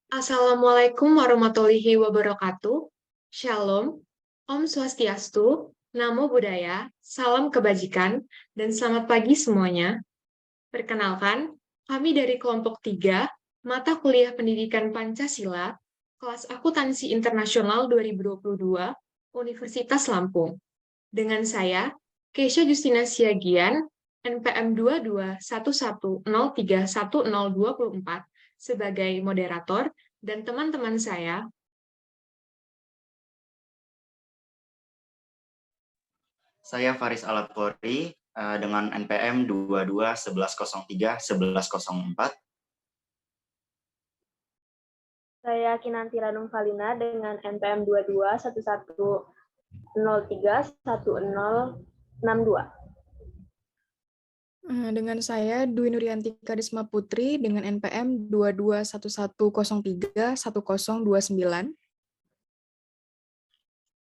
Assalamualaikum warahmatullahi wabarakatuh. Shalom, Om Swastiastu, Namo Buddhaya, Salam Kebajikan, dan selamat pagi semuanya. Perkenalkan, kami dari kelompok 3, Mata Kuliah Pendidikan Pancasila, kelas Akuntansi Internasional 2022, Universitas Lampung. Dengan saya, Keisha Justina Siagian, NPM 2211031024, sebagai moderator, dan teman-teman saya. Saya Faris Alatpori dengan NPM 2211031104. Saya Kinanti Ranung Valina dengan NPM 2211031062. Dengan saya Dwi Nurianti Karisma Putri dengan NPM 2211031029.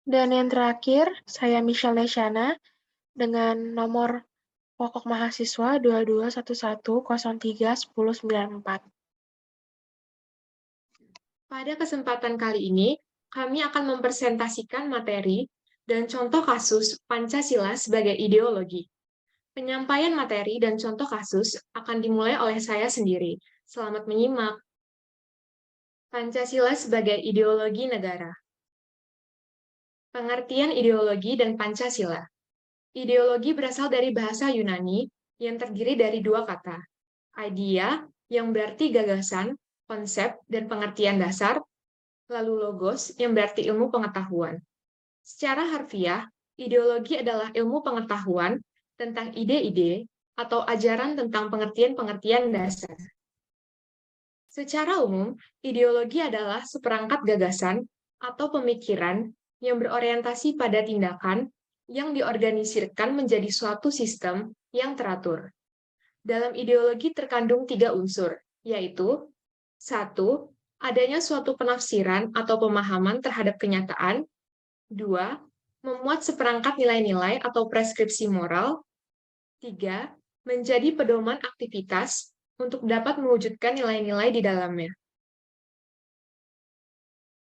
Dan yang terakhir, saya Michelle Leshana dengan nomor pokok mahasiswa 2211031094. Pada kesempatan kali ini, kami akan mempresentasikan materi dan contoh kasus Pancasila sebagai ideologi. Penyampaian materi dan contoh kasus akan dimulai oleh saya sendiri. Selamat menyimak. Pancasila sebagai ideologi negara. Pengertian ideologi dan Pancasila. Ideologi berasal dari bahasa Yunani yang terdiri dari dua kata. Idea, yang berarti gagasan, konsep, dan pengertian dasar, lalu logos, yang berarti ilmu pengetahuan. Secara harfiah, ideologi adalah ilmu pengetahuan tentang ide-ide atau ajaran tentang pengertian-pengertian dasar. Secara umum, ideologi adalah seperangkat gagasan atau pemikiran yang berorientasi pada tindakan yang diorganisirkan menjadi suatu sistem yang teratur. Dalam ideologi terkandung 3 unsur, yaitu 1. Adanya suatu penafsiran atau pemahaman terhadap kenyataan. 2. Memuat seperangkat nilai-nilai atau preskripsi moral. 3. Menjadi pedoman aktivitas untuk dapat mewujudkan nilai-nilai di dalamnya.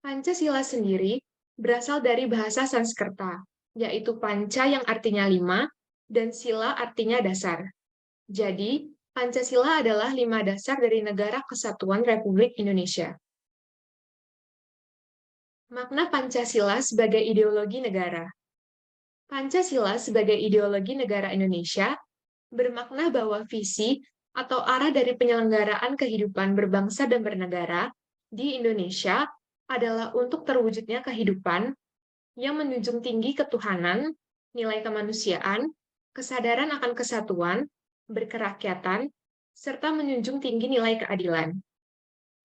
Pancasila sendiri berasal dari bahasa Sanskerta, yaitu panca yang artinya 5, dan sila artinya dasar. Jadi, Pancasila adalah 5 dasar dari Negara Kesatuan Republik Indonesia. Makna Pancasila sebagai ideologi negara. Pancasila sebagai ideologi negara Indonesia bermakna bahwa visi atau arah dari penyelenggaraan kehidupan berbangsa dan bernegara di Indonesia adalah untuk terwujudnya kehidupan yang menjunjung tinggi ketuhanan, nilai kemanusiaan, kesadaran akan kesatuan, berkerakyatan, serta menjunjung tinggi nilai keadilan.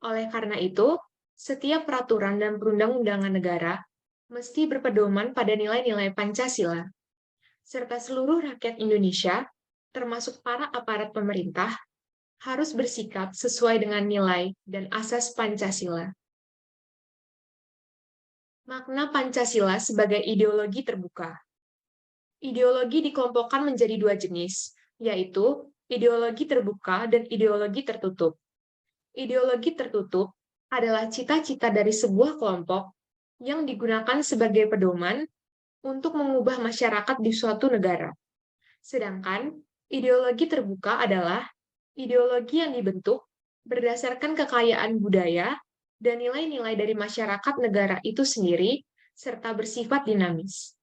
Oleh karena itu, setiap peraturan dan perundang-undangan negara mesti berpedoman pada nilai-nilai Pancasila, serta seluruh rakyat Indonesia, termasuk para aparat pemerintah, harus bersikap sesuai dengan nilai dan asas Pancasila. Makna Pancasila sebagai ideologi terbuka. Ideologi dikelompokkan menjadi 2 jenis, yaitu ideologi terbuka dan ideologi tertutup. Ideologi tertutup adalah cita-cita dari sebuah kelompok yang digunakan sebagai pedoman untuk mengubah masyarakat di suatu negara. Sedangkan ideologi terbuka adalah ideologi yang dibentuk berdasarkan kekayaan budaya dan nilai-nilai dari masyarakat negara itu sendiri, serta bersifat dinamis.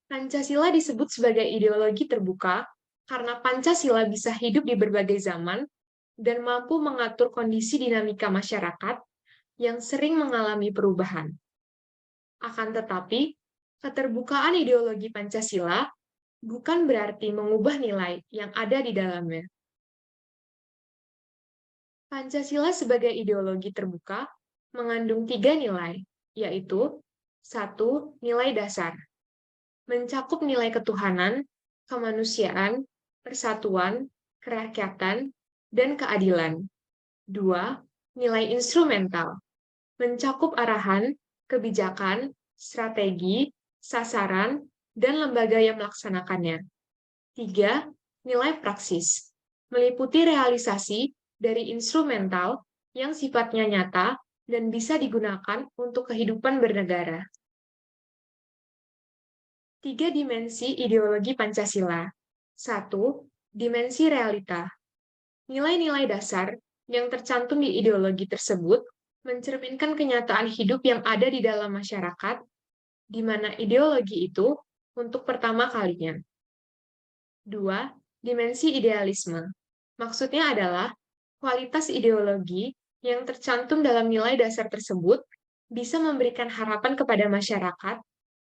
Pancasila disebut sebagai ideologi terbuka karena Pancasila bisa hidup di berbagai zaman dan mampu mengatur kondisi dinamika masyarakat yang sering mengalami perubahan. Akan tetapi, keterbukaan ideologi Pancasila bukan berarti mengubah nilai yang ada di dalamnya. Pancasila sebagai ideologi terbuka mengandung 3 nilai, yaitu 1. Nilai dasar, mencakup nilai ketuhanan, kemanusiaan, persatuan, kerakyatan, dan keadilan. 2. Nilai instrumental, mencakup arahan, kebijakan, strategi, sasaran, dan lembaga yang melaksanakannya. 3. Nilai praksis, meliputi realisasi dari instrumental yang sifatnya nyata dan bisa digunakan untuk kehidupan bernegara. 3 dimensi ideologi Pancasila. 1. Dimensi realita. Nilai-nilai dasar yang tercantum di ideologi tersebut mencerminkan kenyataan hidup yang ada di dalam masyarakat, di mana ideologi itu untuk pertama kalinya. 2. Dimensi idealisme. Maksudnya adalah kualitas ideologi yang tercantum dalam nilai dasar tersebut bisa memberikan harapan kepada masyarakat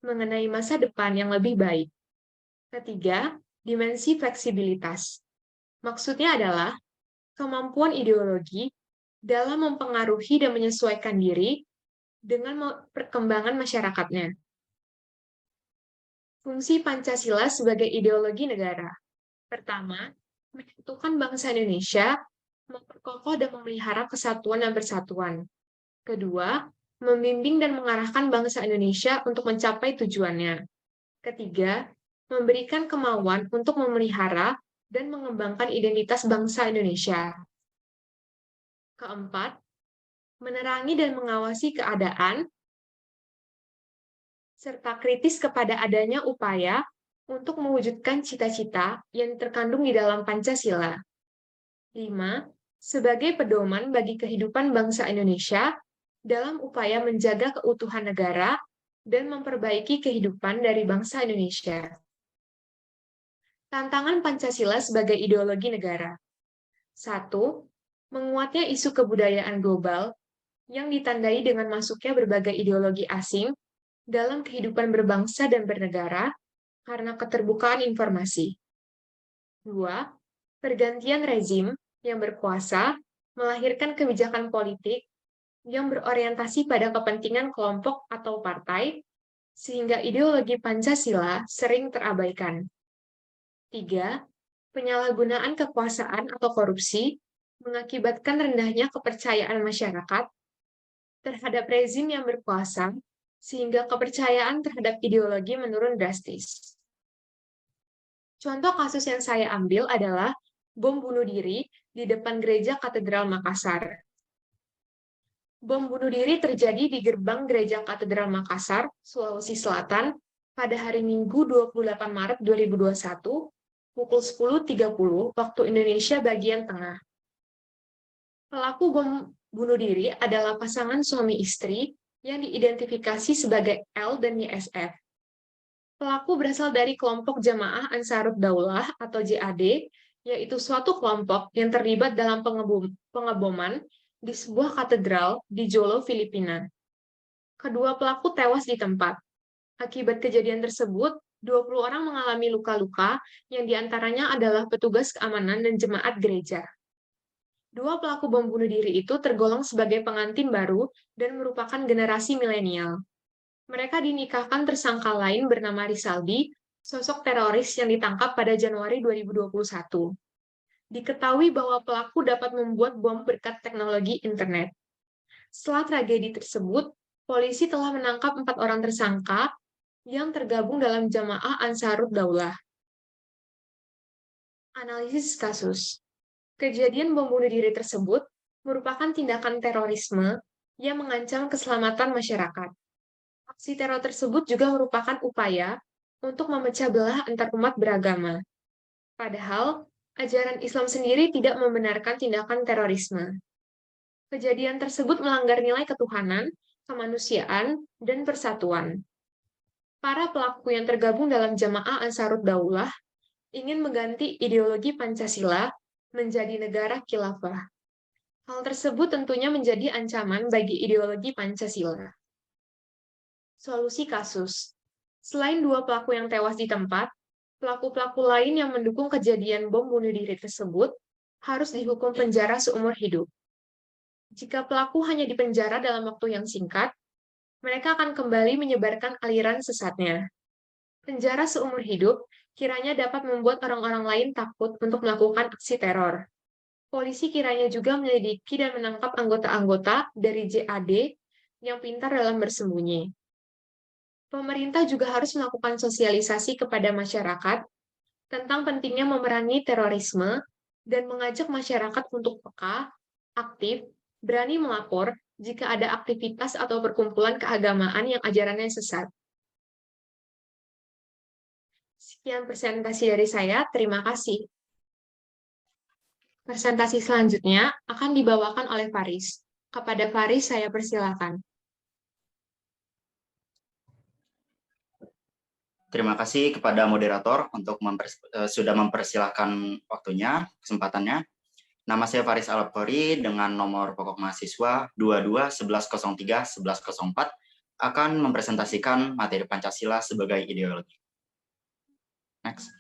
mengenai masa depan yang lebih baik. Ketiga, dimensi fleksibilitas. Maksudnya adalah kemampuan ideologi dalam mempengaruhi dan menyesuaikan diri dengan perkembangan masyarakatnya. Fungsi Pancasila sebagai ideologi negara. Pertama, menyatukan bangsa Indonesia, memperkokoh dan memelihara kesatuan dan persatuan. Kedua, membimbing dan mengarahkan bangsa Indonesia untuk mencapai tujuannya. Ketiga, memberikan kemauan untuk memelihara dan mengembangkan identitas bangsa Indonesia. Keempat, menerangi dan mengawasi keadaan, serta kritis kepada adanya upaya untuk mewujudkan cita-cita yang terkandung di dalam Pancasila. 5. Sebagai pedoman bagi kehidupan bangsa Indonesia dalam upaya menjaga keutuhan negara dan memperbaiki kehidupan dari bangsa Indonesia. Tantangan Pancasila sebagai ideologi negara. 1. Menguatnya isu kebudayaan global yang ditandai dengan masuknya berbagai ideologi asing dalam kehidupan berbangsa dan bernegara karena keterbukaan informasi. 2. Pergantian rezim yang berkuasa melahirkan kebijakan politik yang berorientasi pada kepentingan kelompok atau partai, sehingga ideologi Pancasila sering terabaikan. 3. Penyalahgunaan kekuasaan atau korupsi mengakibatkan rendahnya kepercayaan masyarakat terhadap rezim yang berkuasa, sehingga kepercayaan terhadap ideologi menurun drastis. Contoh kasus yang saya ambil adalah bom bunuh diri di depan Gereja Katedral Makassar. Bom bunuh diri terjadi di gerbang Gereja Katedral Makassar, Sulawesi Selatan, pada hari Minggu 28 Maret 2021, pukul 10.30 waktu Indonesia bagian tengah. Pelaku bom bunuh diri adalah pasangan suami istri yang diidentifikasi sebagai L dan YSF. Pelaku berasal dari kelompok Jamaah Ansarud Daulah atau JAD, yaitu suatu kelompok yang terlibat dalam pengeboman di sebuah katedral di Jolo, Filipina. Kedua pelaku tewas di tempat. Akibat kejadian tersebut, 20 orang mengalami luka-luka, yang diantaranya adalah petugas keamanan dan jemaat gereja. Dua pelaku bom bunuh diri itu tergolong sebagai pengantin baru dan merupakan generasi milenial. Mereka dinikahkan tersangka lain bernama Rizaldi, sosok teroris yang ditangkap pada Januari 2021. Diketahui bahwa pelaku dapat membuat bom berkat teknologi internet. Setelah tragedi tersebut, polisi telah menangkap 4 orang tersangka yang tergabung dalam Jamaah Ansarud Daulah. Analisis kasus. Kejadian bom bunuh diri tersebut merupakan tindakan terorisme yang mengancam keselamatan masyarakat. Aksi teror tersebut juga merupakan upaya untuk memecah belah antar umat beragama. Padahal, ajaran Islam sendiri tidak membenarkan tindakan terorisme. Kejadian tersebut melanggar nilai ketuhanan, kemanusiaan, dan persatuan. Para pelaku yang tergabung dalam Jamaah Ansarud Daulah ingin mengganti ideologi Pancasila menjadi negara khilafah. Hal tersebut tentunya menjadi ancaman bagi ideologi Pancasila. Solusi kasus. Selain 2 pelaku yang tewas di tempat, pelaku-pelaku lain yang mendukung kejadian bom bunuh diri tersebut harus dihukum penjara seumur hidup. Jika pelaku hanya dipenjara dalam waktu yang singkat, mereka akan kembali menyebarkan aliran sesatnya. Penjara seumur hidup kiranya dapat membuat orang-orang lain takut untuk melakukan aksi teror. Polisi kiranya juga menyelidiki dan menangkap anggota-anggota dari JAD yang pintar dalam bersembunyi. Pemerintah juga harus melakukan sosialisasi kepada masyarakat tentang pentingnya memerangi terorisme dan mengajak masyarakat untuk peka, aktif, dan bertanggung jawab terhadap tindakan terorisme. 4. Menyikapi ideologi Pancasila. 1. Menguatnya isu kebudayaan global yang ditandai dengan masuknya berbagai ideologi asing dalam kehidupan berbangsa dan bernegara karena keterbukaan informasi. 2. Pergantian rezim yang berkuasa melahirkan kebijakan politik yang berorientasi pada kepentingan kelompok atau partai, sehingga ideologi Pancasila sering terabaikan. berani melapor jika ada aktivitas atau perkumpulan keagamaan yang ajarannya sesat. Sekian presentasi dari saya, terima kasih. Presentasi selanjutnya akan dibawakan oleh Faris. Kepada Faris saya persilakan. Terima kasih kepada moderator untuk sudah mempersilahkan waktunya, kesempatannya. Nama saya Faris Alapori dengan nomor pokok mahasiswa 22-1103-1104 akan mempresentasikan materi Pancasila sebagai ideologi. Next.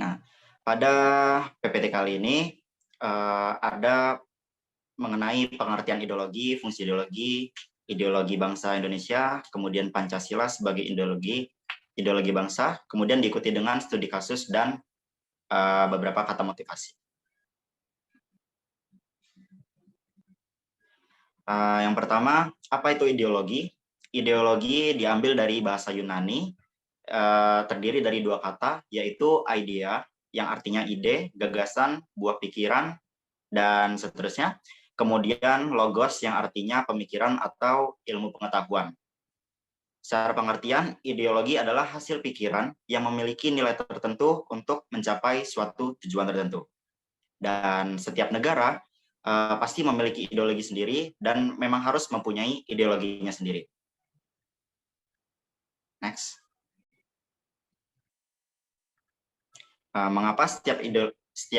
Nah, pada PPT kali ini ada mengenai pengertian ideologi, fungsi ideologi, ideologi bangsa Indonesia, kemudian Pancasila sebagai ideologi bangsa, kemudian diikuti dengan studi kasus dan beberapa kata motivasi. Yang pertama, apa itu ideologi? Ideologi diambil dari bahasa Yunani, terdiri dari dua kata, yaitu idea, yang artinya ide, gagasan, buah pikiran, dan seterusnya. Kemudian logos yang artinya pemikiran atau ilmu pengetahuan. Secara pengertian, ideologi adalah hasil pikiran yang memiliki nilai tertentu untuk mencapai suatu tujuan tertentu. Dan setiap negara pasti memiliki ideologi sendiri dan memang harus mempunyai ideologinya sendiri. Next. Mengapa setiap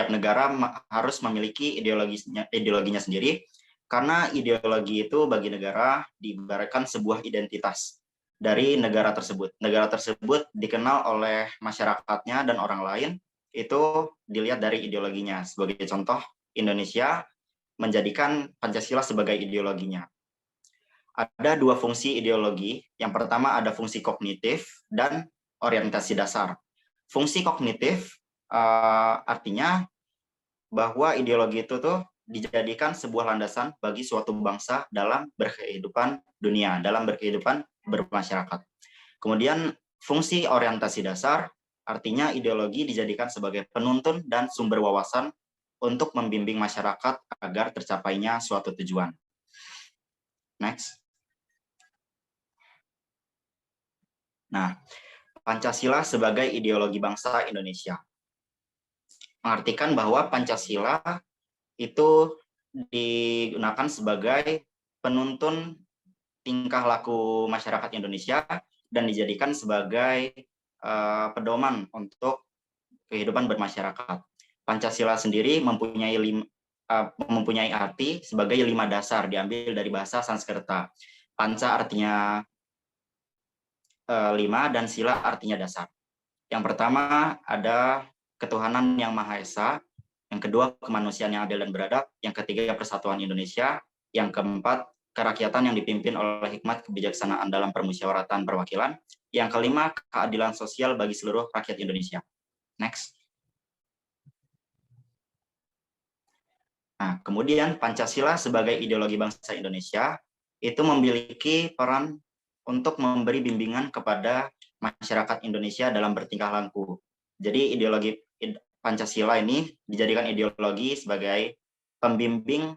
negara harus memiliki ideologinya sendiri? Karena ideologi itu bagi negara diibaratkan sebuah identitas dari negara tersebut. Negara tersebut dikenal oleh masyarakatnya dan orang lain, itu dilihat dari ideologinya. Sebagai contoh, Indonesia menjadikan Pancasila sebagai ideologinya. Ada dua fungsi ideologi. Yang pertama ada fungsi kognitif dan orientasi dasar. Fungsi kognitif artinya bahwa ideologi itu tuh dijadikan sebuah landasan bagi suatu bangsa dalam berkehidupan dunia, dalam berkehidupan bermasyarakat. Kemudian fungsi orientasi dasar artinya ideologi dijadikan sebagai penuntun dan sumber wawasan untuk membimbing masyarakat agar tercapainya suatu tujuan. Next. Nah, Pancasila sebagai ideologi bangsa Indonesia mengartikan bahwa Pancasila itu digunakan sebagai penuntun tingkah laku masyarakat Indonesia dan dijadikan sebagai pedoman untuk kehidupan bermasyarakat. Pancasila sendiri mempunyai arti sebagai 5 dasar diambil dari bahasa Sanskerta. Panca artinya 5 dan sila artinya dasar. Yang pertama ada ketuhanan yang Maha Esa, yang kedua kemanusiaan yang adil dan beradab, yang ketiga persatuan Indonesia, yang keempat kerakyatan yang dipimpin oleh hikmat kebijaksanaan dalam permusyawaratan perwakilan, yang kelima keadilan sosial bagi seluruh rakyat Indonesia. Next. Nah, kemudian Pancasila sebagai ideologi bangsa Indonesia itu memiliki peran untuk memberi bimbingan kepada masyarakat Indonesia dalam bertingkah laku. Jadi ideologi Pancasila ini dijadikan ideologi sebagai pembimbing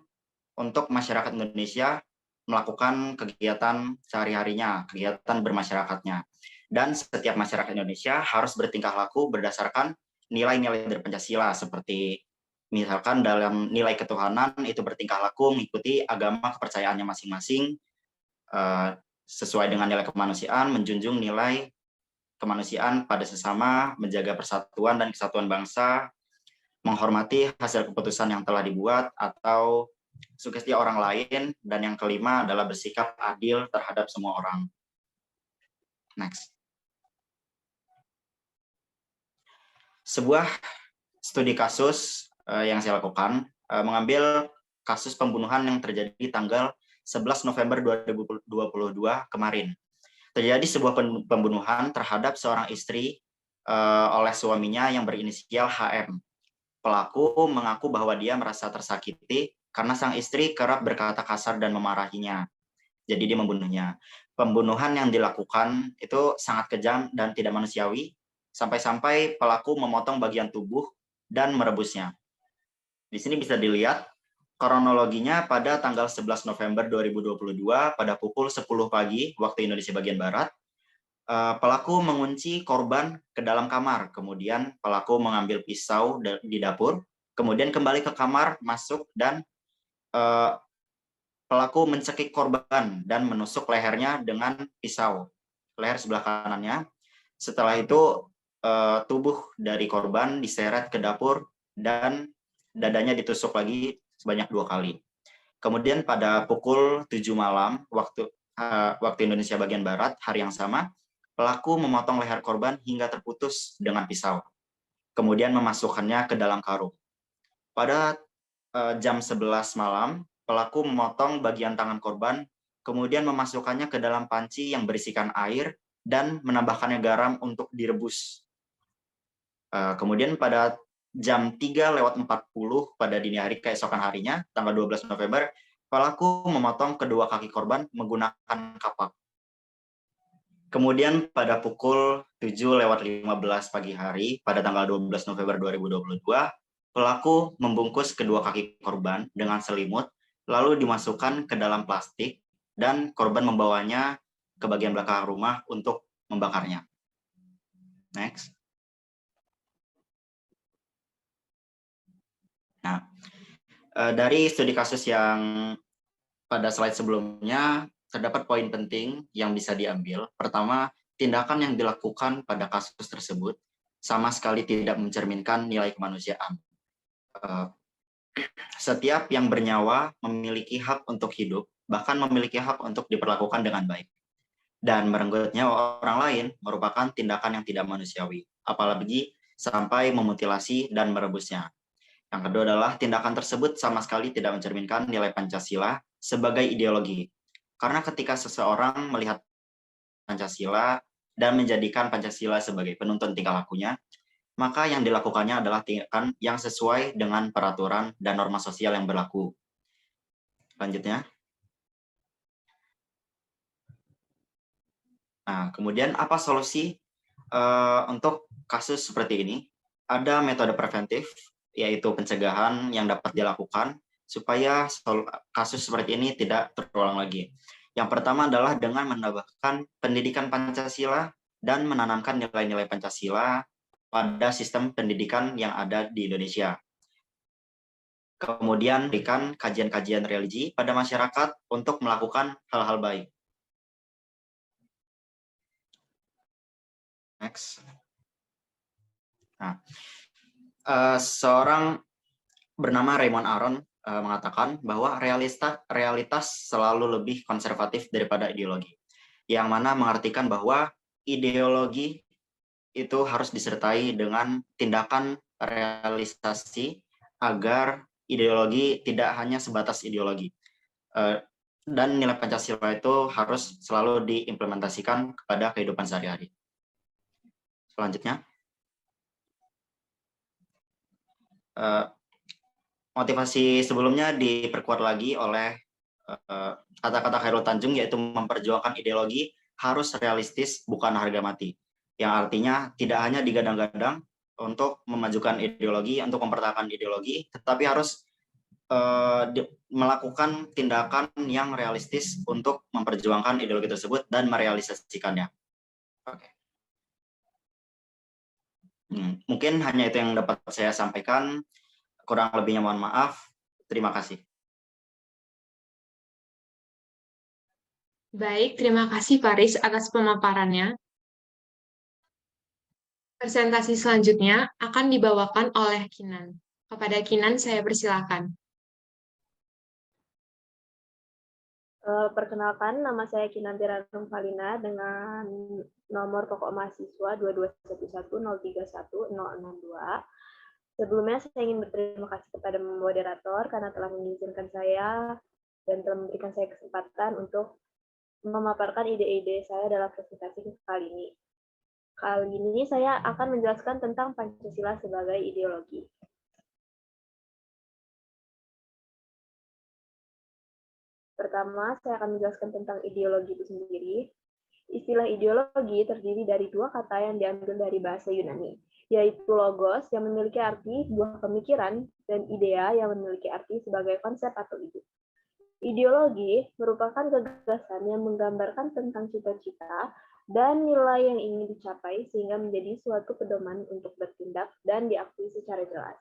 untuk masyarakat Indonesia melakukan kegiatan sehari-harinya, kegiatan bermasyarakatnya. Dan setiap masyarakat Indonesia harus bertingkah laku berdasarkan nilai-nilai dari Pancasila, seperti misalkan dalam nilai ketuhanan itu bertingkah laku mengikuti agama kepercayaannya masing-masing, sesuai dengan nilai kemanusiaan, menjunjung nilai kemanusiaan pada sesama, menjaga persatuan dan kesatuan bangsa, menghormati hasil keputusan yang telah dibuat atau sugesti orang lain, dan yang kelima adalah bersikap adil terhadap semua orang. Next. Sebuah studi kasus yang saya lakukan mengambil kasus pembunuhan yang terjadi tanggal 11 November 2022 kemarin. Terjadi sebuah pembunuhan terhadap seorang istri oleh suaminya yang berinisial HM. Pelaku mengaku bahwa dia merasa tersakiti karena sang istri kerap berkata kasar dan memarahinya. Jadi dia membunuhnya. Pembunuhan yang dilakukan itu sangat kejam dan tidak manusiawi, sampai-sampai pelaku memotong bagian tubuh dan merebusnya. Di sini bisa dilihat Kronologinya pada tanggal 11 November 2022 pada pukul 10 pagi waktu Indonesia bagian Barat, pelaku mengunci korban ke dalam kamar. Kemudian pelaku mengambil pisau di dapur, kemudian kembali ke kamar, masuk, dan pelaku mencekik korban dan menusuk lehernya dengan pisau, leher sebelah kanannya. Setelah itu tubuh dari korban diseret ke dapur dan dadanya ditusuk lagi sebanyak 2 kali. Kemudian pada pukul 7 malam waktu Indonesia bagian Barat hari yang sama, pelaku memotong leher korban hingga terputus dengan pisau. Kemudian memasukkannya ke dalam karung. Pada jam 11 malam, pelaku memotong bagian tangan korban, kemudian memasukkannya ke dalam panci yang berisikan air dan menambahkannya garam untuk direbus. Kemudian pada jam 3:40 pada dini hari keesokan harinya, tanggal 12 November, pelaku memotong kedua kaki korban menggunakan kapak. Kemudian pada pukul 7:15 pagi hari, pada tanggal 12 November 2022, pelaku membungkus kedua kaki korban dengan selimut, lalu dimasukkan ke dalam plastik, dan korban membawanya ke bagian belakang rumah untuk membakarnya. Next. Nah, dari studi kasus yang pada slide sebelumnya, terdapat poin penting yang bisa diambil. Pertama, tindakan yang dilakukan pada kasus tersebut sama sekali tidak mencerminkan nilai kemanusiaan. Setiap yang bernyawa memiliki hak untuk hidup, bahkan memiliki hak untuk diperlakukan dengan baik. Dan merenggut nyawa orang lain merupakan tindakan yang tidak manusiawi, apalagi sampai memutilasi dan merebusnya. Yang kedua adalah tindakan tersebut sama sekali tidak mencerminkan nilai Pancasila sebagai ideologi. Karena ketika seseorang melihat Pancasila dan menjadikan Pancasila sebagai penuntun tingkah lakunya, maka yang dilakukannya adalah tindakan yang sesuai dengan peraturan dan norma sosial yang berlaku. Selanjutnya. Nah, kemudian apa solusi untuk kasus seperti ini? Ada metode preventif, yaitu pencegahan yang dapat dilakukan supaya kasus seperti ini tidak terulang lagi. Yang pertama adalah dengan menambahkan pendidikan Pancasila dan menanamkan nilai-nilai Pancasila pada sistem pendidikan yang ada di Indonesia. Kemudian berikan kajian-kajian religi pada masyarakat untuk melakukan hal-hal baik. Next. Nah, seorang bernama Raymond Aron mengatakan bahwa realitas selalu lebih konservatif daripada ideologi, yang mana mengartikan bahwa ideologi itu harus disertai dengan tindakan realisasi agar ideologi tidak hanya sebatas ideologi. Dan nilai Pancasila itu harus selalu diimplementasikan kepada kehidupan sehari-hari. Selanjutnya. Motivasi sebelumnya diperkuat lagi oleh kata-kata Khairul Tanjung, yaitu memperjuangkan ideologi harus realistis, bukan harga mati. Yang artinya tidak hanya digadang-gadang untuk memajukan ideologi, untuk mempertahankan ideologi, tetapi harus melakukan tindakan yang realistis untuk memperjuangkan ideologi tersebut dan merealisasikannya. Oke. Mungkin hanya itu yang dapat saya sampaikan. Kurang lebihnya mohon maaf. Terima kasih. Baik, terima kasih Faris atas pemaparannya. Presentasi selanjutnya akan dibawakan oleh Kinan. Kepada Kinan, saya persilakan. Perkenalkan, nama saya Kinanti Ranum Valina dengan nomor pokok mahasiswa 22110310062. Sebelumnya saya ingin berterima kasih kepada moderator karena telah mengizinkan saya dan telah memberikan saya kesempatan untuk memaparkan ide-ide saya dalam presentasi kali ini. Kali ini saya akan menjelaskan tentang Pancasila sebagai ideologi. Pertama, saya akan menjelaskan tentang ideologi itu sendiri. Istilah ideologi terdiri dari dua kata yang diambil dari bahasa Yunani, yaitu logos yang memiliki arti buah pemikiran dan idea yang memiliki arti sebagai konsep atau ide. Ideologi merupakan gagasan yang menggambarkan tentang cita-cita dan nilai yang ingin dicapai sehingga menjadi suatu pedoman untuk bertindak dan diakui secara jelas.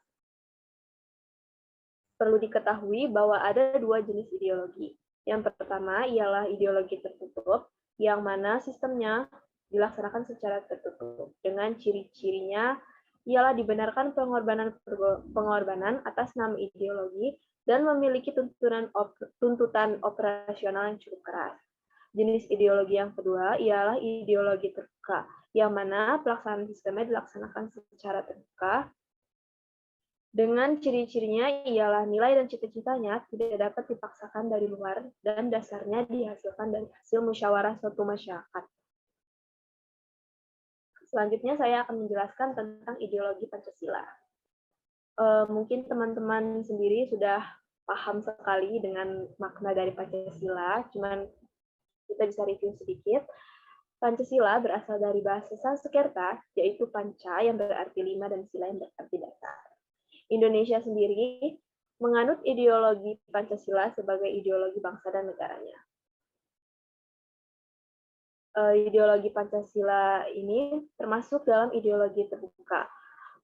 Perlu diketahui bahwa ada dua jenis ideologi. Yang pertama ialah ideologi tertutup, yang mana sistemnya dilaksanakan secara tertutup. Dengan ciri-cirinya ialah dibenarkan pengorbanan atas nama ideologi dan memiliki tuntutan operasional yang cukup keras. Jenis ideologi yang kedua ialah ideologi terbuka, yang mana pelaksanaan sistemnya dilaksanakan secara terbuka. Dengan ciri-cirinya ialah nilai dan cita-citanya tidak dapat dipaksakan dari luar dan dasarnya dihasilkan dari hasil musyawarah suatu masyarakat. Selanjutnya saya akan menjelaskan tentang ideologi Pancasila. Mungkin teman-teman sendiri sudah paham sekali dengan makna dari Pancasila, cuman kita bisa review sedikit. Pancasila berasal dari bahasa Sanskerta, yaitu panca yang berarti 5 dan sila yang berarti dasar. Indonesia sendiri menganut ideologi Pancasila sebagai ideologi bangsa dan negaranya. Ideologi Pancasila ini termasuk dalam ideologi terbuka.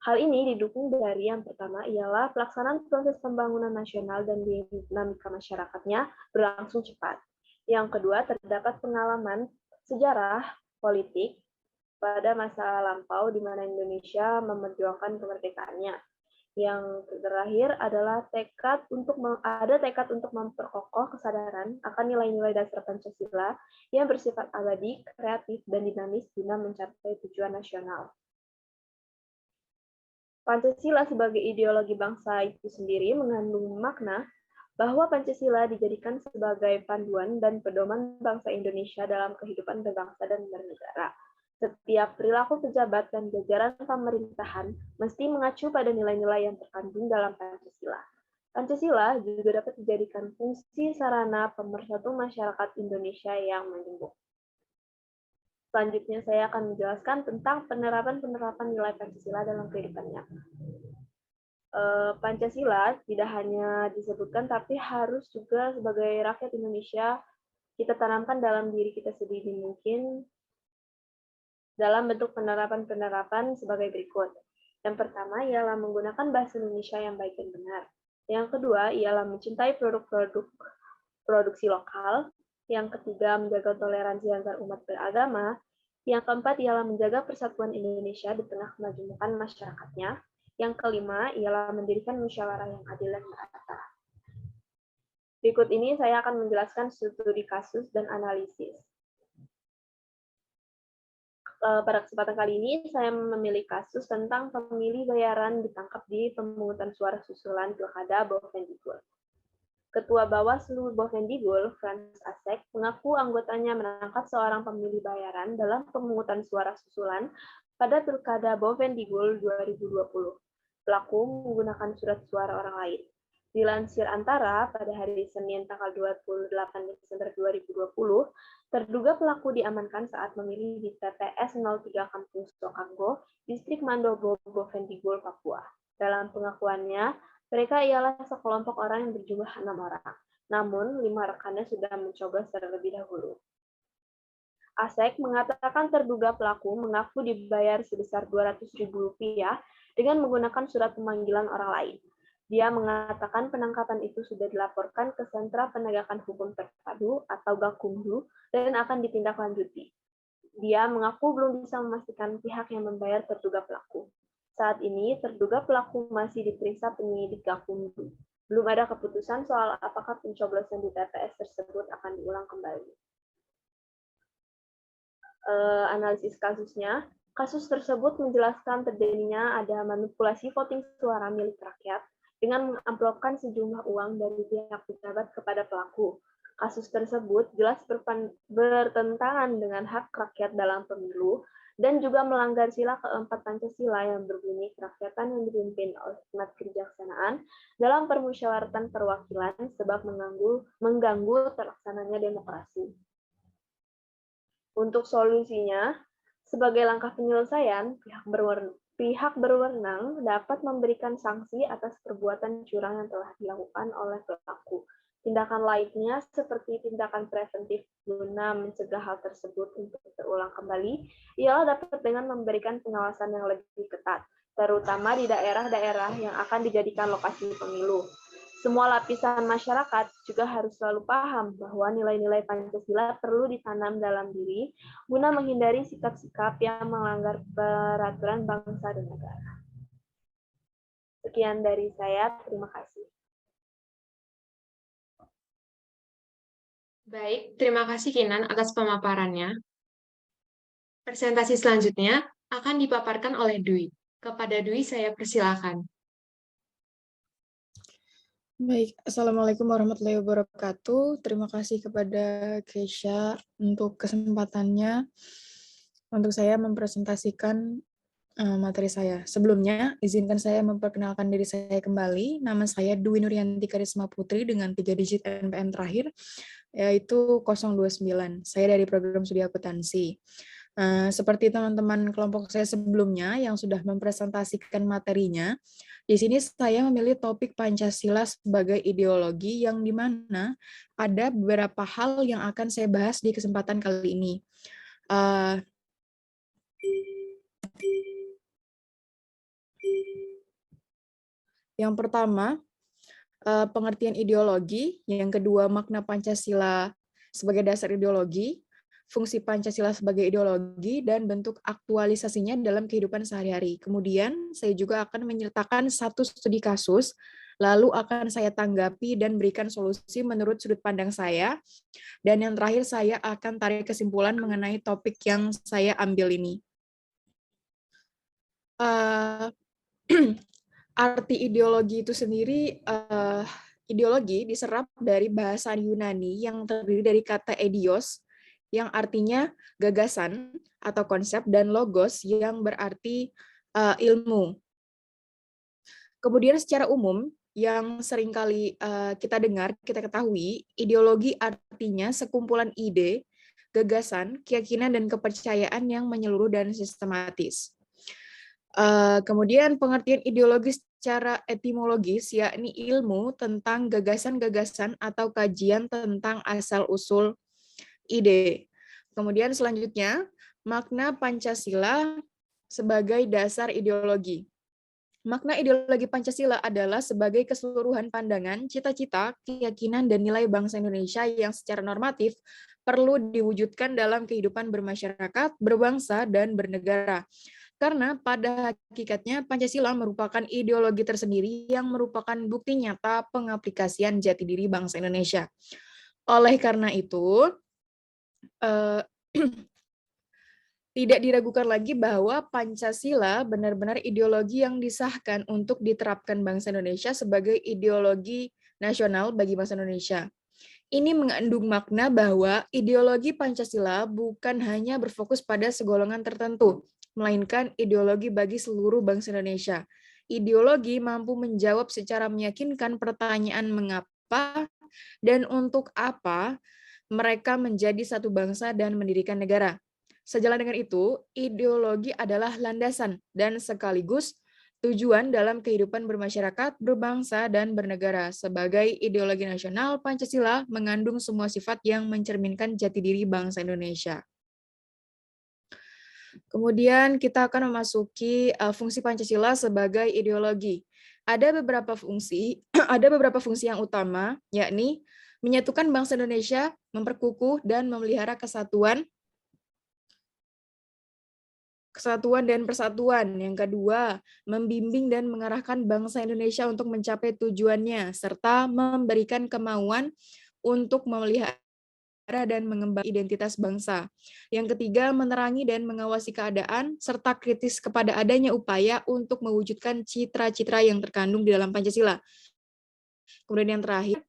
Hal ini didukung dari yang pertama ialah pelaksanaan proses pembangunan nasional dan dinamika masyarakatnya berlangsung cepat. Yang kedua, terdapat pengalaman sejarah politik pada masa lampau di mana Indonesia memperjuangkan kemerdekaannya. Yang terakhir adalah tekad untuk memperkokoh kesadaran akan nilai-nilai dasar Pancasila yang bersifat abadi, kreatif, dan dinamis guna mencapai tujuan nasional. Pancasila sebagai ideologi bangsa itu sendiri mengandung makna bahwa Pancasila dijadikan sebagai panduan dan pedoman bangsa Indonesia dalam kehidupan berbangsa dan bernegara. Setiap perilaku pejabat dan jajaran pemerintahan mesti mengacu pada nilai-nilai yang terkandung dalam Pancasila. Pancasila juga dapat dijadikan fungsi sarana pemersatu masyarakat Indonesia yang menjemuk. Selanjutnya saya akan menjelaskan tentang penerapan nilai Pancasila dalam kehidupannya. Pancasila tidak hanya disebutkan, tapi harus juga sebagai rakyat Indonesia kita tanamkan dalam diri kita sendiri mungkin dalam bentuk penerapan sebagai berikut. Yang pertama ialah menggunakan bahasa Indonesia yang baik dan benar. Yang kedua ialah mencintai produk-produk produksi lokal. Yang ketiga, menjaga toleransi antar umat beragama. Yang keempat ialah menjaga persatuan Indonesia di tengah kemajemukan masyarakatnya. Yang kelima ialah mendirikan musyawarah yang adil dan merata. Berikut ini saya akan menjelaskan studi kasus dan analisis. Pada kesempatan kali ini, saya memilih kasus tentang pemilih bayaran ditangkap di pemungutan suara susulan Pilkada Bovendigul. Ketua Bawaslu Bovendigul, Frans Asek, mengaku anggotanya menangkap seorang pemilih bayaran dalam pemungutan suara susulan pada Pilkada Bovendigul 2020. Pelaku menggunakan surat suara orang lain. Dilansir Antara, pada hari Senin tanggal 28 Desember 2020, terduga pelaku diamankan saat memilih di TPS 03 Kampus Sokanggo, Distrik Mandobo, Bovendigul, Papua. Dalam pengakuannya, mereka ialah sekelompok orang yang berjumlah 6 orang. Namun, 5 rekannya sudah mencoba terlebih dahulu. Asek mengatakan terduga pelaku mengaku dibayar sebesar Rp200.000 dengan menggunakan surat pemanggilan orang lain. Dia mengatakan penangkapan itu sudah dilaporkan ke Sentra Penegakan Hukum Terpadu atau Gakumdu dan akan ditindaklanjuti. Dia mengaku belum bisa memastikan pihak yang membayar terduga pelaku. Saat ini, terduga pelaku masih diperiksa penyidik Gakumdu. Belum ada keputusan soal apakah pencoblosan di TPS tersebut akan diulang kembali. Analisis kasusnya, kasus tersebut menjelaskan terjadinya ada manipulasi voting suara milik rakyat dengan mengamplopkan sejumlah uang dari pihak pejabat kepada pelaku. Kasus tersebut jelas bertentangan dengan hak rakyat dalam pemilu dan juga melanggar sila keempat Pancasila yang berbunyi kerakyatan yang dipimpin oleh hikmat kebijaksanaan dalam permusyawaratan perwakilan sebab mengganggu terlaksananya demokrasi. Untuk solusinya, sebagai langkah penyelesaian, pihak berwenang dapat memberikan sanksi atas perbuatan curang yang telah dilakukan oleh pelaku. Tindakan lainnya seperti tindakan preventif guna mencegah hal tersebut untuk terulang kembali, ialah dapat dengan memberikan pengawasan yang lebih ketat, terutama di daerah-daerah yang akan dijadikan lokasi pemilu. Semua lapisan masyarakat juga harus selalu paham bahwa nilai-nilai Pancasila perlu ditanam dalam diri guna menghindari sikap-sikap yang melanggar peraturan bangsa dan negara. Sekian dari saya, terima kasih. Baik, terima kasih Kinan atas pemaparannya. Presentasi selanjutnya akan dipaparkan oleh Dwi. Kepada Dwi saya persilakan. Baik, Assalamualaikum warahmatullahi wabarakatuh. Terima kasih kepada Keisha untuk kesempatannya untuk saya mempresentasikan materi saya. Sebelumnya, izinkan saya memperkenalkan diri saya kembali. Nama saya Dwi Nuryanti Karisma Putri dengan 3 digit NPM terakhir, yaitu 029. Saya dari program studi akuntansi. Seperti teman-teman kelompok saya sebelumnya yang sudah mempresentasikan materinya, di sini saya memilih topik Pancasila sebagai ideologi yang di mana ada beberapa hal yang akan saya bahas di kesempatan kali ini. Yang pertama, pengertian ideologi. Yang kedua, makna Pancasila sebagai dasar ideologi, fungsi Pancasila sebagai ideologi, dan bentuk aktualisasinya dalam kehidupan sehari-hari. Kemudian, saya juga akan menyertakan satu studi kasus, lalu akan saya tanggapi dan berikan solusi menurut sudut pandang saya. Dan yang terakhir, saya akan tarik kesimpulan mengenai topik yang saya ambil ini. Arti ideologi itu sendiri, ideologi diserap dari bahasa Yunani yang terdiri dari kata eidos, yang artinya gagasan atau konsep, dan logos yang berarti ilmu. Kemudian secara umum, yang seringkali kita dengar, kita ketahui, ideologi artinya sekumpulan ide, gagasan, keyakinan, dan kepercayaan yang menyeluruh dan sistematis. Kemudian pengertian ideologis secara etimologis, yakni ilmu tentang gagasan-gagasan atau kajian tentang asal-usul ide. Kemudian selanjutnya, makna Pancasila sebagai dasar ideologi. Makna ideologi Pancasila adalah sebagai keseluruhan pandangan, cita-cita, keyakinan, dan nilai bangsa Indonesia yang secara normatif perlu diwujudkan dalam kehidupan bermasyarakat, berbangsa, dan bernegara. Karena pada hakikatnya Pancasila merupakan ideologi tersendiri yang merupakan bukti nyata pengaplikasian jati diri bangsa Indonesia. Oleh karena itu, tidak diragukan lagi bahwa Pancasila benar-benar ideologi yang disahkan untuk diterapkan bangsa Indonesia sebagai ideologi nasional bagi bangsa Indonesia. Ini mengandung makna bahwa ideologi Pancasila bukan hanya berfokus pada segolongan tertentu, melainkan ideologi bagi seluruh bangsa Indonesia. Ideologi mampu menjawab secara meyakinkan pertanyaan mengapa dan untuk apa mereka menjadi satu bangsa dan mendirikan negara. Sejalan dengan itu, ideologi adalah landasan dan sekaligus tujuan dalam kehidupan bermasyarakat, berbangsa, dan bernegara. Sebagai ideologi nasional, Pancasila mengandung semua sifat yang mencerminkan jati diri bangsa Indonesia. Kemudian kita akan memasuki fungsi Pancasila sebagai ideologi. Ada beberapa fungsi, yang utama, yakni menyatukan bangsa Indonesia, memperkukuh dan memelihara kesatuan dan persatuan. Yang kedua, membimbing dan mengarahkan bangsa Indonesia untuk mencapai tujuannya, serta memberikan kemauan untuk memelihara dan mengembangkan identitas bangsa. Yang ketiga, menerangi dan mengawasi keadaan, serta kritis kepada adanya upaya untuk mewujudkan citra-citra yang terkandung di dalam Pancasila. Kemudian yang terakhir,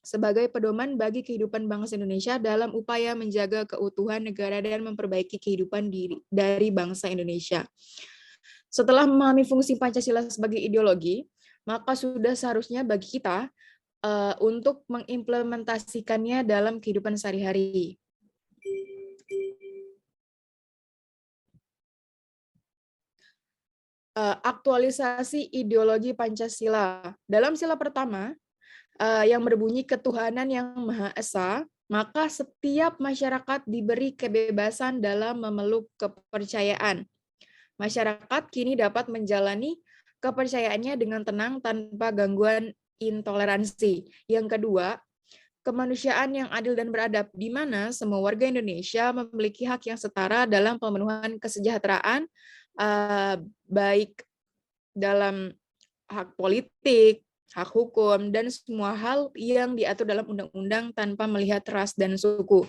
sebagai pedoman bagi kehidupan bangsa Indonesia dalam upaya menjaga keutuhan negara dan memperbaiki kehidupan dari bangsa Indonesia. Setelah memahami fungsi Pancasila sebagai ideologi, maka sudah seharusnya bagi kita untuk mengimplementasikannya dalam kehidupan sehari-hari. aktualisasi ideologi Pancasila. Dalam sila pertama, yang berbunyi ketuhanan yang Maha Esa, maka setiap masyarakat diberi kebebasan dalam memeluk kepercayaan. Masyarakat kini dapat menjalani kepercayaannya dengan tenang tanpa gangguan intoleransi. Yang kedua, kemanusiaan yang adil dan beradab, di mana semua warga Indonesia memiliki hak yang setara dalam pemenuhan kesejahteraan, baik dalam hak politik, hak hukum, dan semua hal yang diatur dalam undang-undang tanpa melihat ras dan suku.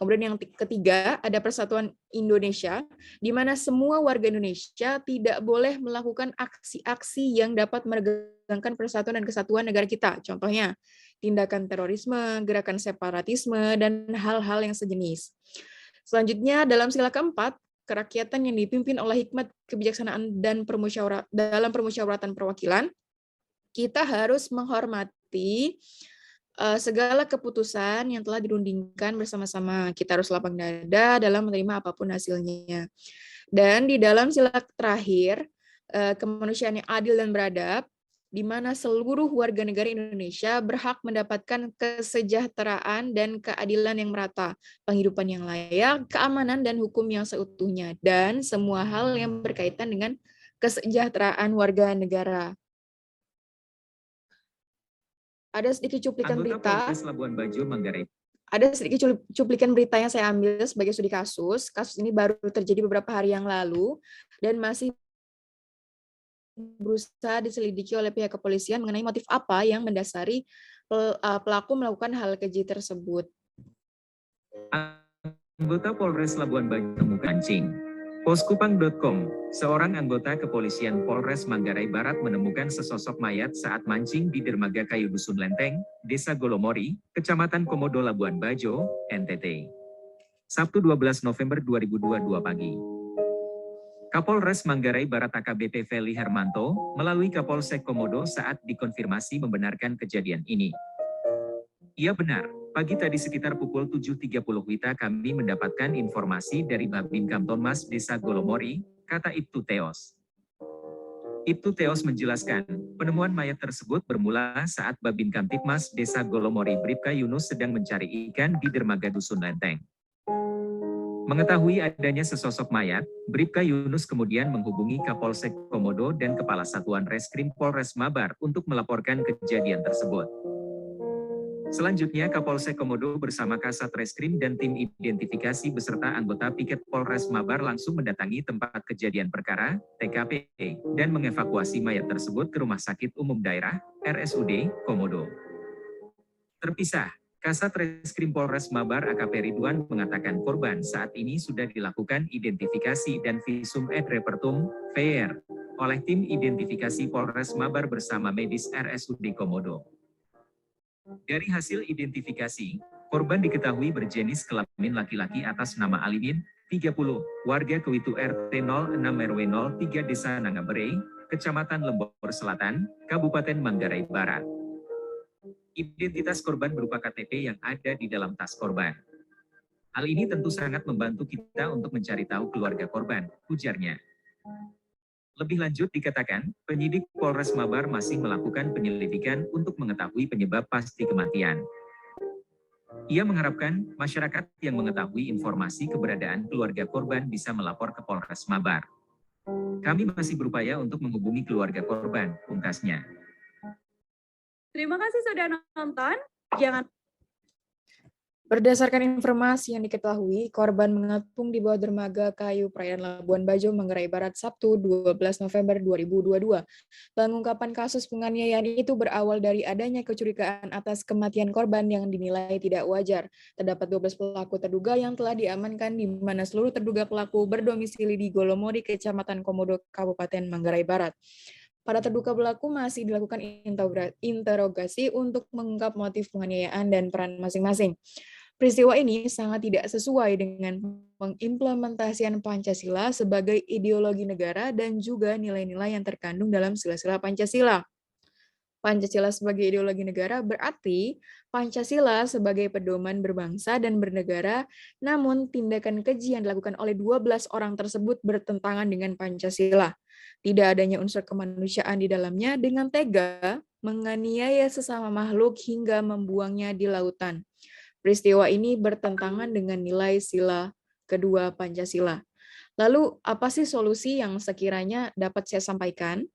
Kemudian yang ketiga, ada persatuan Indonesia, di mana semua warga Indonesia tidak boleh melakukan aksi-aksi yang dapat meregangkan persatuan dan kesatuan negara kita. Contohnya, tindakan terorisme, gerakan separatisme, dan hal-hal yang sejenis. Selanjutnya, dalam sila keempat, kerakyatan yang dipimpin oleh hikmat kebijaksanaan dan dalam permusyawaratan perwakilan, kita harus menghormati segala keputusan yang telah dirundingkan bersama-sama. Kita harus lapang dada dalam menerima apapun hasilnya. Dan di dalam sila terakhir, kemanusiaan yang adil dan beradab, di mana seluruh warga negara Indonesia berhak mendapatkan kesejahteraan dan keadilan yang merata, penghidupan yang layak, keamanan dan hukum yang seutuhnya, dan semua hal yang berkaitan dengan kesejahteraan warga negara. Ada sedikit cuplikan berita. Ada sedikit cuplikan berita yang saya ambil sebagai studi kasus. Kasus ini baru terjadi beberapa hari yang lalu dan masih berusaha diselidiki oleh pihak kepolisian mengenai motif apa yang mendasari pelaku melakukan hal keji tersebut. Anggota Polres Labuan Bajo temukan mancing. Poskupang.com, seorang anggota kepolisian Polres Manggarai Barat menemukan sesosok mayat saat mancing di dermaga kayu Dusun Lenteng, Desa Golomori, Kecamatan Komodo, Labuan Bajo, NTT. Sabtu 12 November 2022 pagi. Kapolres Manggarai Barat AKBP Feli Hermanto, melalui Kapolsek Komodo saat dikonfirmasi membenarkan kejadian ini. Iya benar, pagi tadi sekitar pukul 7.30 WITA kami mendapatkan informasi dari Babin Kamtibmas Desa Golomori, kata Ibtu Teos. Ibtu Teos menjelaskan, penemuan mayat tersebut bermula saat Babin Kamtibmas Desa Golomori Bribka Yunus sedang mencari ikan di dermaga Dusun Lenteng. Mengetahui adanya sesosok mayat, Bribka Yunus kemudian menghubungi Kapolsek Komodo dan Kepala Satuan Reskrim Polres Mabar untuk melaporkan kejadian tersebut. Selanjutnya Kapolsek Komodo bersama Kasat Reskrim dan tim identifikasi beserta anggota piket Polres Mabar langsung mendatangi tempat kejadian perkara, TKP, dan mengevakuasi mayat tersebut ke Rumah Sakit Umum Daerah, RSUD, Komodo. Terpisah, Kasat Reskrim Polres Mabar AKP Ridwan mengatakan korban saat ini sudah dilakukan identifikasi dan visum et repertum, VR, oleh tim identifikasi Polres Mabar bersama medis RSUD Komodo. Dari hasil identifikasi, korban diketahui berjenis kelamin laki-laki atas nama Alimin, 30, warga Kewitu RT 06 RW 03 Desa Nangabere, Kecamatan Lembor Selatan, Kabupaten Manggarai Barat. Identitas korban berupa KTP yang ada di dalam tas korban. Hal ini tentu sangat membantu kita untuk mencari tahu keluarga korban, ujarnya. Lebih lanjut dikatakan, penyidik Polres Mabar masih melakukan penyelidikan untuk mengetahui penyebab pasti kematian. Ia mengharapkan masyarakat yang mengetahui informasi keberadaan keluarga korban bisa melapor ke Polres Mabar. Kami masih berupaya untuk menghubungi keluarga korban, pungkasnya. Terima kasih sudah nonton. Jangan. Berdasarkan informasi yang diketahui, korban mengapung di bawah dermaga kayu perairan Labuan Bajo, Manggarai Barat, Sabtu 12 November 2022. Pengungkapan kasus penganiayaan itu berawal dari adanya kecurigaan atas kematian korban yang dinilai tidak wajar. Terdapat 12 pelaku terduga yang telah diamankan, di mana seluruh terduga pelaku berdomisili di Golomori, Kecamatan Komodo, Kabupaten Manggarai Barat. Para terduga pelaku masih dilakukan interogasi untuk mengungkap motif penganiayaan dan peran masing-masing. Peristiwa ini sangat tidak sesuai dengan pengimplementasian Pancasila sebagai ideologi negara dan juga nilai-nilai yang terkandung dalam sila-sila Pancasila. Pancasila sebagai ideologi negara berarti Pancasila sebagai pedoman berbangsa dan bernegara, namun tindakan keji yang dilakukan oleh 12 orang tersebut bertentangan dengan Pancasila. Tidak adanya unsur kemanusiaan di dalamnya dengan tega menganiaya sesama makhluk hingga membuangnya di lautan. Peristiwa ini bertentangan dengan nilai sila kedua Pancasila. Lalu, apa sih solusi yang sekiranya dapat saya sampaikan?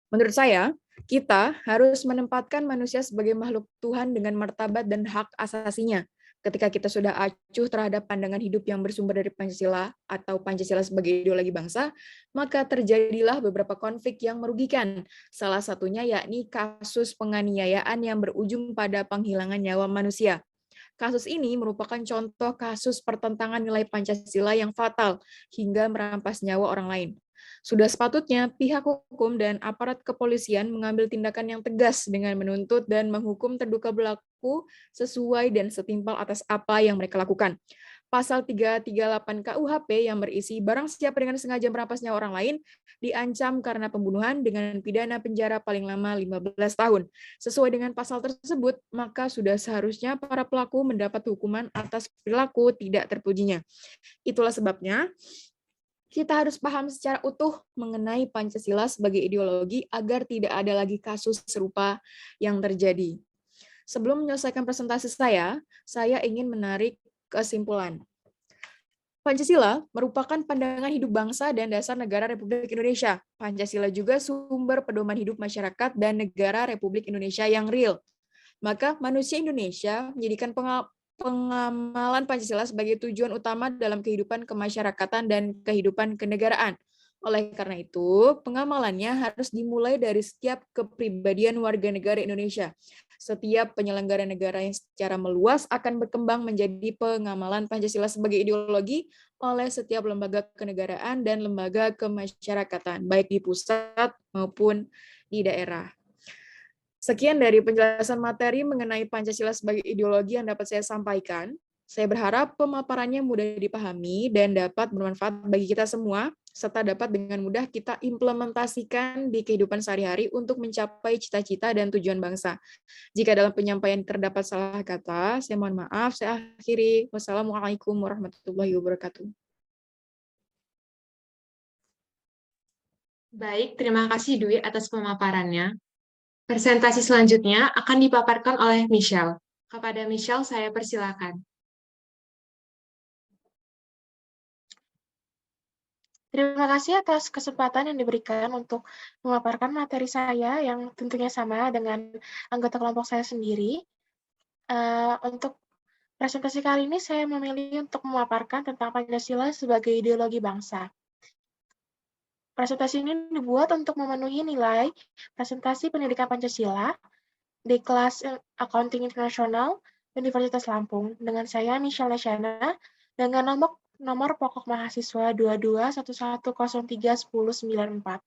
Menurut saya, kita harus menempatkan manusia sebagai makhluk Tuhan dengan martabat dan hak asasinya. Ketika kita sudah acuh terhadap pandangan hidup yang bersumber dari Pancasila atau Pancasila sebagai ideologi bangsa, maka terjadilah beberapa konflik yang merugikan. Salah satunya yakni kasus penganiayaan yang berujung pada penghilangan nyawa manusia. Kasus ini merupakan contoh kasus pertentangan nilai Pancasila yang fatal hingga merampas nyawa orang lain. Sudah sepatutnya pihak hukum dan aparat kepolisian mengambil tindakan yang tegas dengan menuntut dan menghukum terduga pelaku sesuai dan setimpal atas apa yang mereka lakukan. Pasal 338 KUHP yang berisi barang siapa dengan sengaja merampas nyawa orang lain diancam karena pembunuhan dengan pidana penjara paling lama 15 tahun. Sesuai dengan pasal tersebut, maka sudah seharusnya para pelaku mendapat hukuman atas perilaku tidak terpujinya. Itulah sebabnya kita harus paham secara utuh mengenai Pancasila sebagai ideologi agar tidak ada lagi kasus serupa yang terjadi. Sebelum menyelesaikan presentasi saya ingin menarik kesimpulan. Pancasila merupakan pandangan hidup bangsa dan dasar negara Republik Indonesia. Pancasila juga sumber pedoman hidup masyarakat dan negara Republik Indonesia yang real. Maka manusia Indonesia menjadikan pengamalan Pancasila sebagai tujuan utama dalam kehidupan kemasyarakatan dan kehidupan kenegaraan. Oleh karena itu, pengamalannya harus dimulai dari setiap kepribadian warga negara Indonesia. Setiap penyelenggara negara yang secara meluas akan berkembang menjadi pengamalan Pancasila sebagai ideologi oleh setiap lembaga kenegaraan dan lembaga kemasyarakatan, baik di pusat maupun di daerah. Sekian dari penjelasan materi mengenai Pancasila sebagai ideologi yang dapat saya sampaikan. Saya berharap pemaparannya mudah dipahami dan dapat bermanfaat bagi kita semua, serta dapat dengan mudah kita implementasikan di kehidupan sehari-hari untuk mencapai cita-cita dan tujuan bangsa. Jika dalam penyampaian terdapat salah kata, saya mohon maaf. Saya akhiri. Wassalamualaikum warahmatullahi wabarakatuh. Baik, terima kasih Dwi atas pemaparannya. Presentasi selanjutnya akan dipaparkan oleh Michelle. Kepada Michelle, saya persilakan. Terima kasih atas kesempatan yang diberikan untuk memaparkan materi saya yang tentunya sama dengan anggota kelompok saya sendiri. Untuk presentasi kali ini saya memilih untuk memaparkan tentang Pancasila sebagai ideologi bangsa. Presentasi ini dibuat untuk memenuhi nilai presentasi pendidikan Pancasila di kelas Accounting Internasional Universitas Lampung dengan saya Michelle Leshana dengan nomor pokok mahasiswa 2211031094.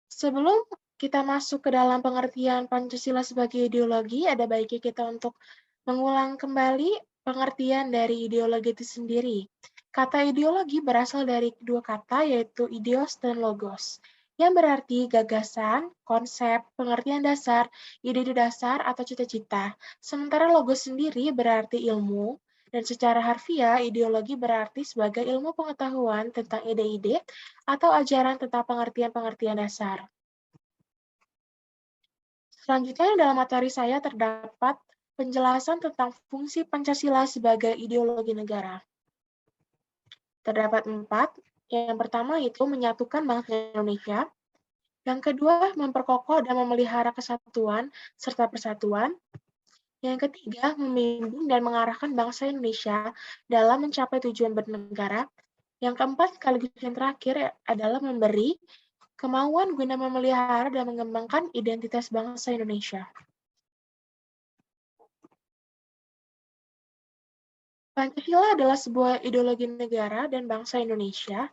Sebelum kita masuk ke dalam pengertian Pancasila sebagai ideologi, ada baiknya kita untuk mengulang kembali pengertian dari ideologi itu sendiri. Kata ideologi berasal dari dua kata, yaitu ideos dan logos, yang berarti gagasan, konsep, pengertian dasar, ide-ide dasar, atau cita-cita. Sementara logos sendiri berarti ilmu, dan secara harfiah, ideologi berarti sebagai ilmu pengetahuan tentang ide-ide atau ajaran tentang pengertian-pengertian dasar. Selanjutnya, dalam materi saya terdapat penjelasan tentang fungsi Pancasila sebagai ideologi negara. Terdapat 4. Yang pertama itu menyatukan bangsa Indonesia. Yang kedua, memperkokoh dan memelihara kesatuan serta persatuan. Yang ketiga, membimbing dan mengarahkan bangsa Indonesia dalam mencapai tujuan bernegara. Yang keempat, sekaligus yang terakhir adalah memberi kemauan guna memelihara dan mengembangkan identitas bangsa Indonesia. Pancasila adalah sebuah ideologi negara dan bangsa Indonesia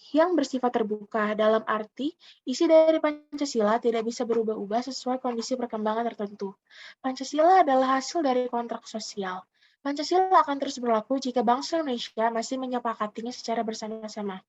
yang bersifat terbuka, dalam arti isi dari Pancasila tidak bisa berubah-ubah sesuai kondisi perkembangan tertentu. Pancasila adalah hasil dari kontrak sosial. Pancasila akan terus berlaku jika bangsa Indonesia masih menyepakatinya secara bersama-sama.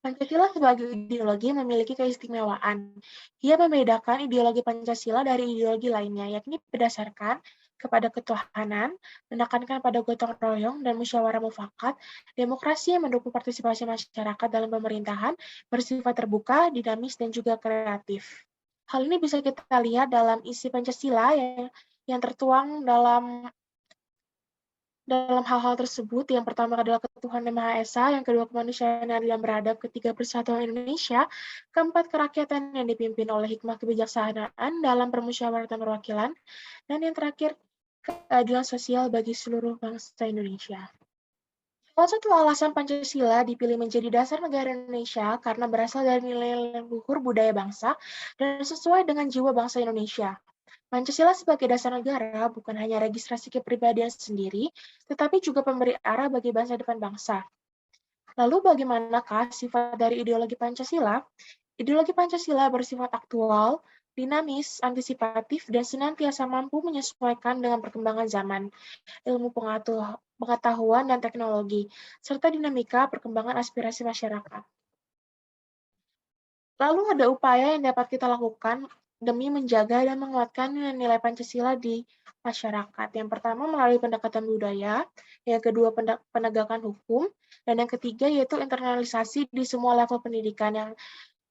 Pancasila sebagai ideologi memiliki keistimewaan. Ia membedakan ideologi Pancasila dari ideologi lainnya, yakni berdasarkan kepada ketuhanan, menekankan pada gotong royong dan musyawarah mufakat, demokrasi yang mendukung partisipasi masyarakat dalam pemerintahan, bersifat terbuka, dinamis, dan juga kreatif. Hal ini bisa kita lihat dalam isi Pancasila yang tertuang dalam hal-hal tersebut. Yang pertama adalah ketuhanan yang Maha Esa, yang kedua kemanusiaan yang adil dan beradab, ketiga persatuan Indonesia, keempat kerakyatan yang dipimpin oleh hikmah kebijaksanaan dalam permusyawaratan perwakilan, dan yang terakhir keadilan sosial bagi seluruh bangsa Indonesia. Salah satu alasan Pancasila dipilih menjadi dasar negara Indonesia karena berasal dari nilai luhur budaya bangsa dan sesuai dengan jiwa bangsa Indonesia. Pancasila sebagai dasar negara bukan hanya registrasi kepribadian sendiri, tetapi juga pemberi arah bagi masa depan bangsa. Lalu bagaimanakah sifat dari ideologi Pancasila? Ideologi Pancasila bersifat aktual, dinamis, antisipatif, dan senantiasa mampu menyesuaikan dengan perkembangan zaman, ilmu pengetahuan dan teknologi, serta dinamika perkembangan aspirasi masyarakat. Lalu ada upaya yang dapat kita lakukan demi menjaga dan menguatkan nilai Pancasila di masyarakat. Yang pertama melalui pendekatan budaya, yang kedua penegakan hukum, dan yang ketiga yaitu internalisasi di semua level pendidikan. Yang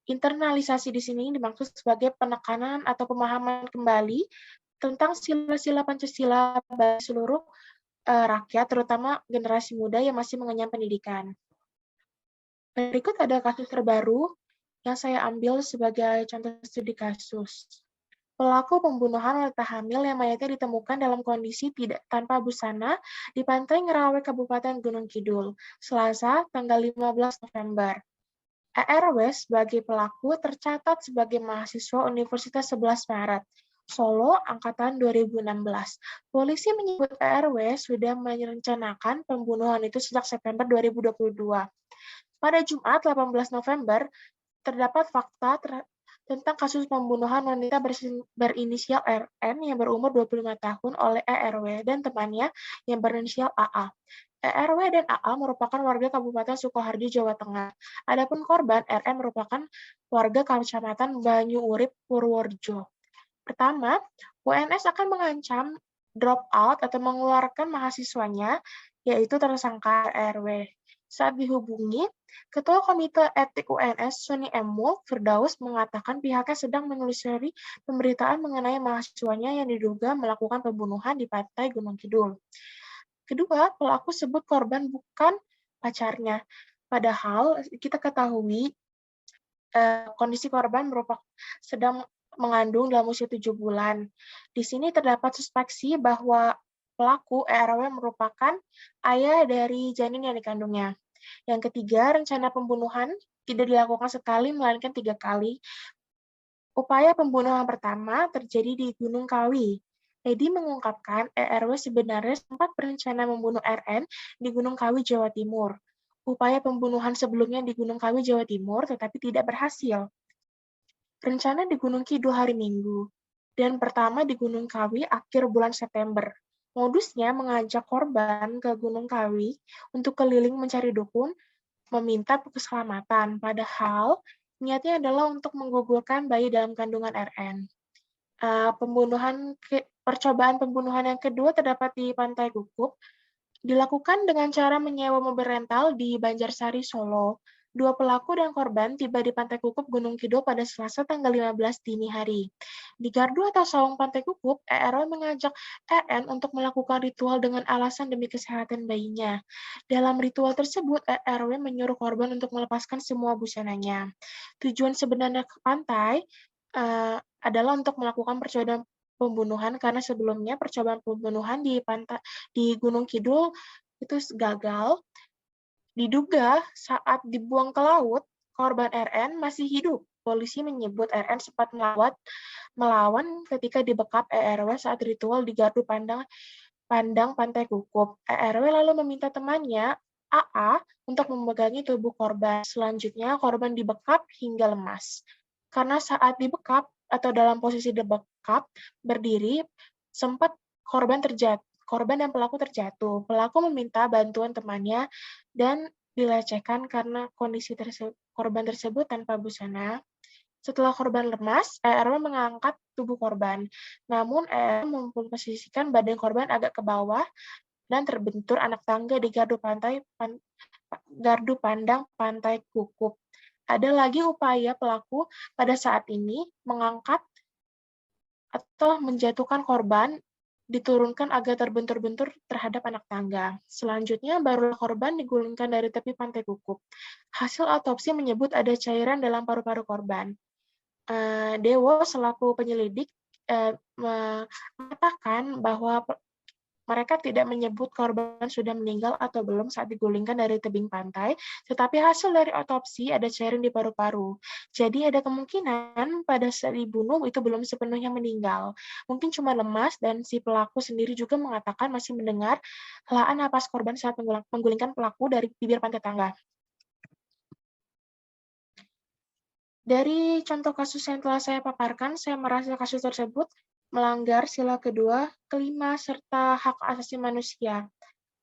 internalisasi di sini dimaksud sebagai penekanan atau pemahaman kembali tentang sila-sila Pancasila bagi seluruh rakyat, terutama generasi muda yang masih mengenyam pendidikan. Berikut ada kasus terbaru yang saya ambil sebagai contoh studi kasus. Pelaku pembunuhan wanita hamil yang mayatnya ditemukan dalam kondisi tidak tanpa busana di Pantai Ngerawe, Kabupaten Gunung Kidul, Selasa, tanggal 15 November. ERW sebagai pelaku tercatat sebagai mahasiswa Universitas 11 Maret, Solo, Angkatan 2016. Polisi menyebut ERW sudah merencanakan pembunuhan itu sejak September 2022. Pada Jumat 18 November, terdapat fakta tentang kasus pembunuhan wanita berinisial RN yang berumur 25 tahun oleh ERW dan temannya yang berinisial AA. ERW dan AA merupakan warga Kabupaten Sukoharjo, Jawa Tengah. Adapun korban RN merupakan warga Kecamatan Banyu Urip, Purworejo. Pertama, UNS akan mengancam drop out atau mengeluarkan mahasiswanya, yaitu tersangka ERW. Saat dihubungi, Ketua Komite Etik UNS, Suni M. Firdaus, mengatakan pihaknya sedang menelusuri pemberitaan mengenai mahasiswanya yang diduga melakukan pembunuhan di Pantai Gunung Kidul. Kedua, pelaku sebut korban bukan pacarnya. Padahal kita ketahui kondisi korban sedang mengandung dalam usia 7 bulan. Di sini terdapat suspeksi bahwa pelaku ERW merupakan ayah dari janin yang dikandungnya. Yang ketiga, rencana pembunuhan tidak dilakukan sekali, melainkan 3 kali. Upaya pembunuhan pertama terjadi di Gunung Kawi. Edi mengungkapkan ERW sebenarnya sempat berencana membunuh RN di Gunung Kawi, Jawa Timur. Upaya pembunuhan sebelumnya di Gunung Kawi, Jawa Timur, tetapi tidak berhasil. Rencana di Gunung Kidul hari Minggu, dan pertama di Gunung Kawi akhir bulan September. Modusnya mengajak korban ke Gunung Kawi untuk keliling mencari dukun, meminta keselamatan, padahal niatnya adalah untuk menggugurkan bayi dalam kandungan RN. Percobaan pembunuhan yang kedua terdapat di Pantai Kukup, dilakukan dengan cara menyewa mobil rental di Banjarsari, Solo. Dua pelaku dan korban tiba di Pantai Kukup, Gunung Kidul pada Selasa tanggal 15 dini hari. Di gardu atau saung Pantai Kukup, ERW mengajak RN untuk melakukan ritual dengan alasan demi kesehatan bayinya. Dalam ritual tersebut, ERW menyuruh korban untuk melepaskan semua busananya. Tujuan sebenarnya ke pantai adalah untuk melakukan percobaan pembunuhan karena sebelumnya percobaan pembunuhan di Gunung Kidul itu gagal. Diduga saat dibuang ke laut, korban RN masih hidup. Polisi menyebut RN sempat melawan ketika dibekap ERW saat ritual di gardu pandang Pantai Kukup. ERW lalu meminta temannya, AA, untuk memegangi tubuh korban. Selanjutnya, korban dibekap hingga lemas. Karena saat dibekap atau dalam posisi dibekap, berdiri, sempat korban dan pelaku terjatuh. Pelaku meminta bantuan temannya dan dilecehkan karena kondisi korban tersebut tanpa busana. Setelah korban lemas, ERW mengangkat tubuh korban. Namun, ERW memposisikan badan korban agak ke bawah dan terbentur anak tangga di gardu pandang Pantai Kukup. Ada lagi upaya pelaku pada saat ini mengangkat atau menjatuhkan korban, diturunkan agar terbentur-bentur terhadap anak tangga. Selanjutnya, barulah korban digulingkan dari tepi Pantai Kukup. Hasil otopsi menyebut ada cairan dalam paru-paru korban. Dewo selaku penyelidik mengatakan bahwa mereka tidak menyebut korban sudah meninggal atau belum saat digulingkan dari tebing pantai, tetapi hasil dari otopsi ada cairan di paru-paru. Jadi ada kemungkinan pada saat dibunuh itu belum sepenuhnya meninggal. Mungkin cuma lemas, dan si pelaku sendiri juga mengatakan masih mendengar helaan napas korban saat menggulingkan pelaku dari bibir pantai tangga. Dari contoh kasus yang telah saya paparkan, saya merasa kasus tersebut melanggar sila kedua, kelima, serta hak asasi manusia.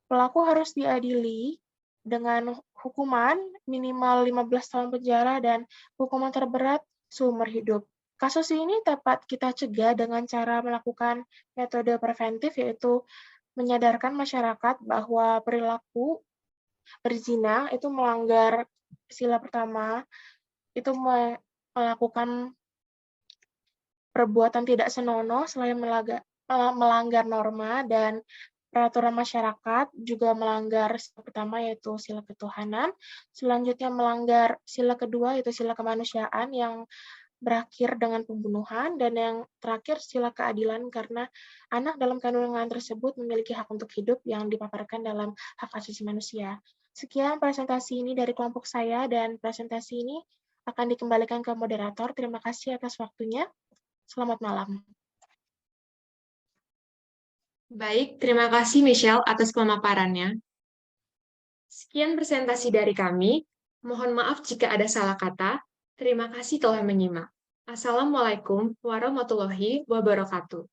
Pelaku harus diadili dengan hukuman minimal 15 tahun penjara dan hukuman terberat seumur hidup. Kasus ini dapat kita cegah dengan cara melakukan metode preventif, yaitu menyadarkan masyarakat bahwa perilaku berzina itu melanggar sila pertama, itu melakukan perbuatan tidak senonoh selain melanggar norma dan peraturan masyarakat, juga melanggar sila pertama yaitu sila ketuhanan, selanjutnya melanggar sila kedua yaitu sila kemanusiaan yang berakhir dengan pembunuhan, dan yang terakhir sila keadilan karena anak dalam kandungan tersebut memiliki hak untuk hidup yang dipaparkan dalam hak asasi manusia. Sekian presentasi ini dari kelompok saya, dan presentasi ini akan dikembalikan ke moderator. Terima kasih atas waktunya. Selamat malam. Baik, terima kasih Michelle atas pemaparannya. Sekian presentasi dari kami. Mohon maaf jika ada salah kata. Terima kasih telah menyimak. Assalamualaikum warahmatullahi wabarakatuh.